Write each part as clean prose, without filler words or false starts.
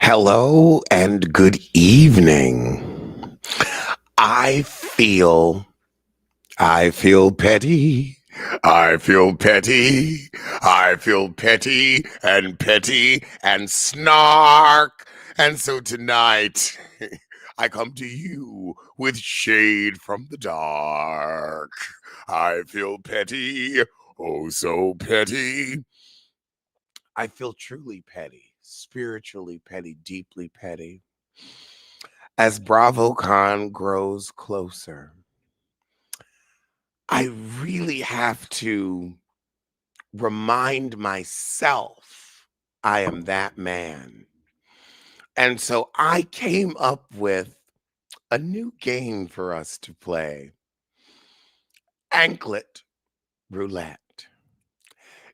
Hello and good evening. I feel I feel petty. I feel petty. I feel petty and snark. And so tonight I come to you with shade from the dark. I feel petty. Oh, so petty. I feel truly petty, spiritually petty, deeply petty. As Bravocon grows closer, I really have to remind myself I am that man. And so I came up with a new game for us to play, Anklet Roulette.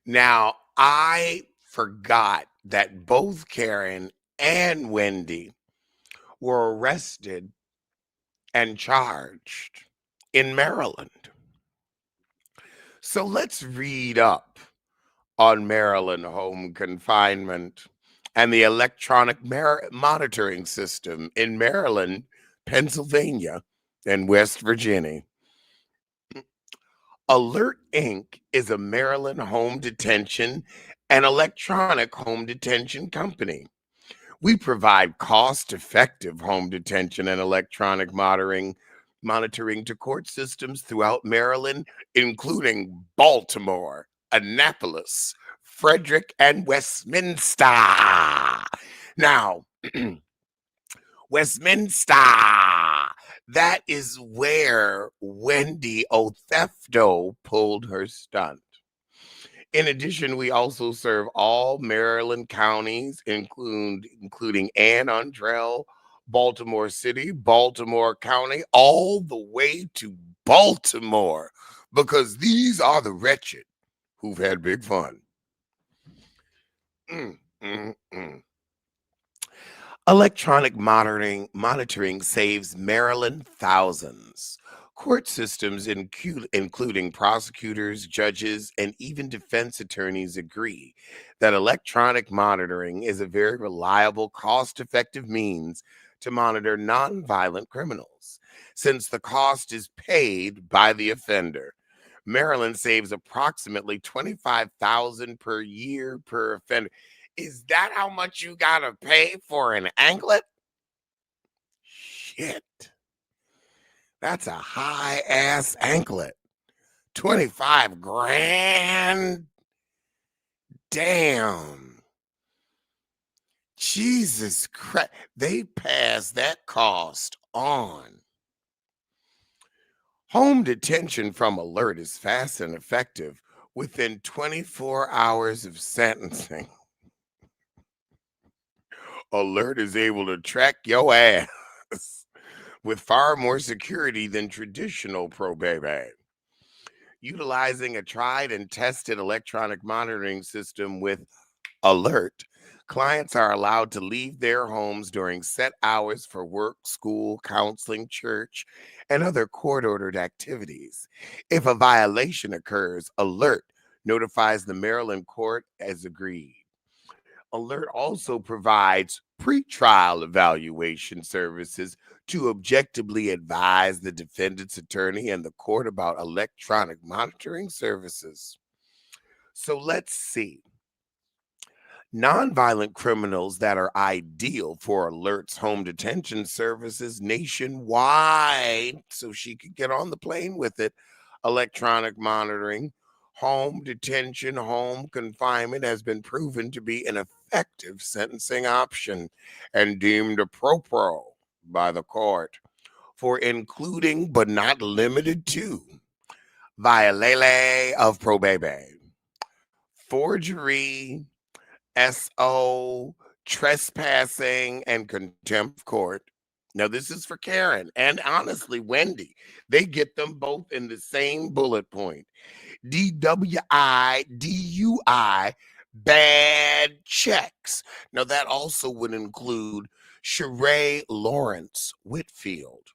Now, I forgot that both Karen and Wendy were arrested and charged in Maryland. So let's read up on Maryland home confinement and the electronic monitoring system in Maryland, Pennsylvania, and West Virginia. Alert Inc. is a Maryland home detention and electronic home detention company. We provide cost-effective home detention and electronic monitoring to court systems throughout Maryland, including Baltimore, Annapolis, Frederick, and Westminster. Now, Westminster, that is where Wendy Othefto pulled her stunt. In addition, we also serve all Maryland counties, including Anne Arundel, Baltimore City, Baltimore County, all the way to Baltimore, because these are the wretched who've had big fun. Mm, mm, mm. Electronic monitoring saves Maryland thousands. Court systems, including prosecutors, judges, and even defense attorneys, agree that electronic monitoring is a very reliable, cost effective means to monitor nonviolent criminals, since the cost is paid by the offender. Maryland saves approximately 25,000 per year per offender. Is that how much you gotta pay for an anklet? Shit. That's a high ass anklet. 25 grand? Damn. Jesus Christ. They pass that cost on. Home detention from alert is fast and effective within 24 hours of sentencing. Alert is able to track your ass with far more security than traditional probate. Utilizing a tried and tested electronic monitoring system with Alert, clients are allowed to leave their homes during set hours for work, school, counseling, church, and other court ordered activities. If a violation occurs, Alert notifies the Maryland court as agreed. Alert also provides pretrial evaluation services to objectively advise the defendant's attorney and the court about electronic monitoring services. So let's see. Nonviolent criminals that are ideal for Alert's home detention services nationwide, so she could get on the plane with it. Electronic monitoring, home detention, home confinement has been proven to be an effective sentencing option and deemed appropriate by the court for including but not limited to violation of probate, forgery, SO, trespassing, and contempt of court. Now, this is for Karen and honestly, Wendy. They get them both in the same bullet point. DWI, DUI, bad checks. Now, that also would include Sheree Lawrence Whitfield.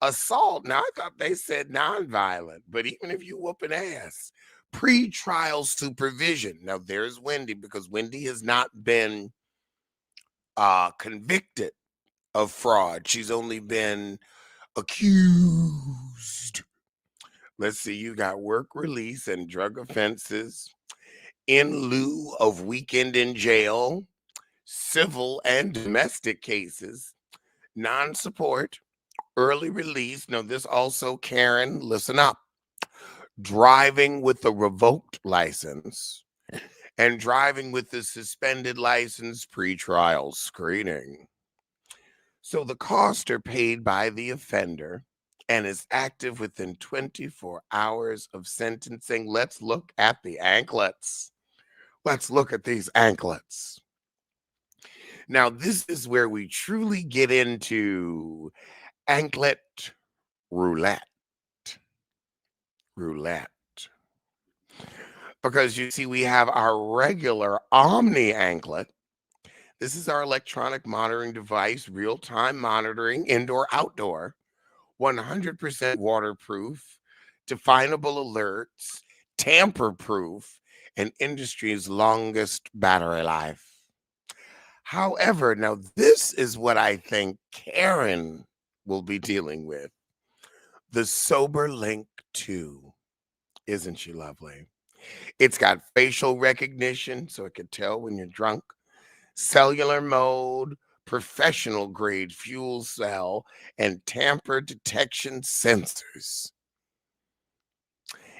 Assault. Now, I thought they said nonviolent, but even if you whoop an ass, pre-trial supervision. Now, there's Wendy because Wendy has not been convicted of fraud. She's only been accused. Let's see, you got work release and drug offenses in lieu of weekend in jail, civil and domestic cases, non support, early release. No, this also, Karen, listen up. Driving with a revoked license and driving with the suspended license pretrial screening. So the costs are paid by the offender and is active within 24 hours of sentencing. Let's look at the anklets. Let's look at these anklets. Now, this is where we truly get into anklet roulette. Roulette. Because you see, we have our regular Omni anklet. This is our electronic monitoring device, real time monitoring, indoor, outdoor, 100% waterproof, definable alerts, tamper proof, and industry's longest battery life. However, now this is what I think Karen will be dealing with. The Sober Link 2. Isn't she lovely? It's got facial recognition, so it can tell when you're drunk, cellular mode, professional grade fuel cell, and tamper detection sensors.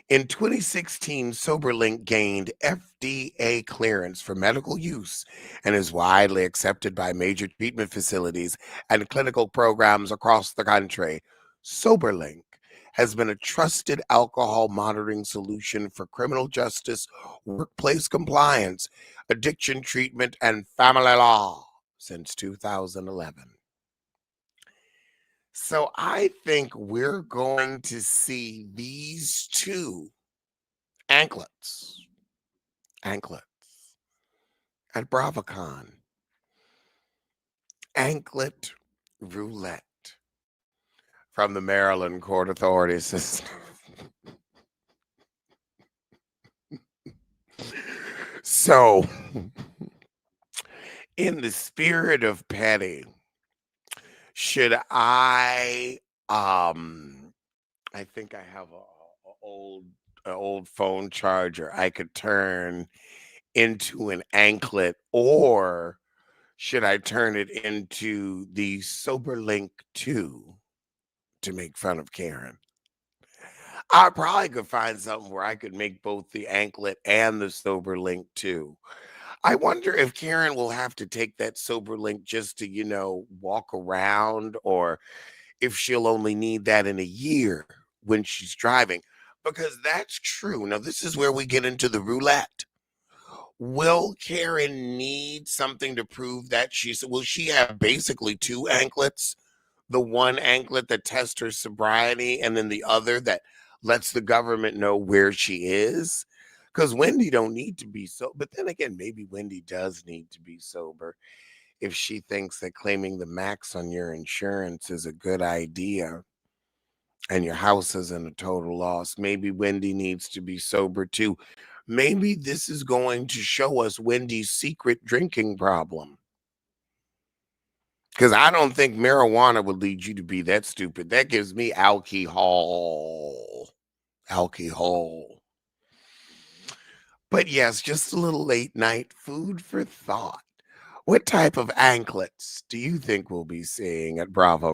In 2016, SoberLink gained FDA clearance for medical use and is widely accepted by major treatment facilities and clinical programs across the country. SoberLink has been a trusted alcohol monitoring solution for criminal justice, workplace compliance, addiction treatment, and family law since 2011. So I think we're going to see these two anklets at Bravocon. Anklet Roulette from the Maryland Court Authority System. So, in the spirit of petty, should I think I have a old phone charger I could turn into an anklet, or should I turn it into the SoberLink 2 to make fun of Karen? I probably could find something where I could make both the anklet and the SoberLink 2. I wonder if Karen will have to take that SoberLink just to, walk around, or if she'll only need that in a year when she's driving. Because that's true. Now, this is where we get into the roulette. Will Karen need something to prove that will she have basically two anklets? The one anklet that tests her sobriety, and then the other that lets the government know where she is? Because Wendy don't need to be so, but then again, maybe Wendy does need to be sober if she thinks that claiming the max on your insurance is a good idea and your house isn't a total loss. Maybe Wendy needs to be sober too. Maybe this is going to show us Wendy's secret drinking problem. Because I don't think marijuana would lead you to be that stupid. That gives me alcohol. Alcohol. But yes, just a little late night food for thought. What type of anklets do you think we'll be seeing at Bravo?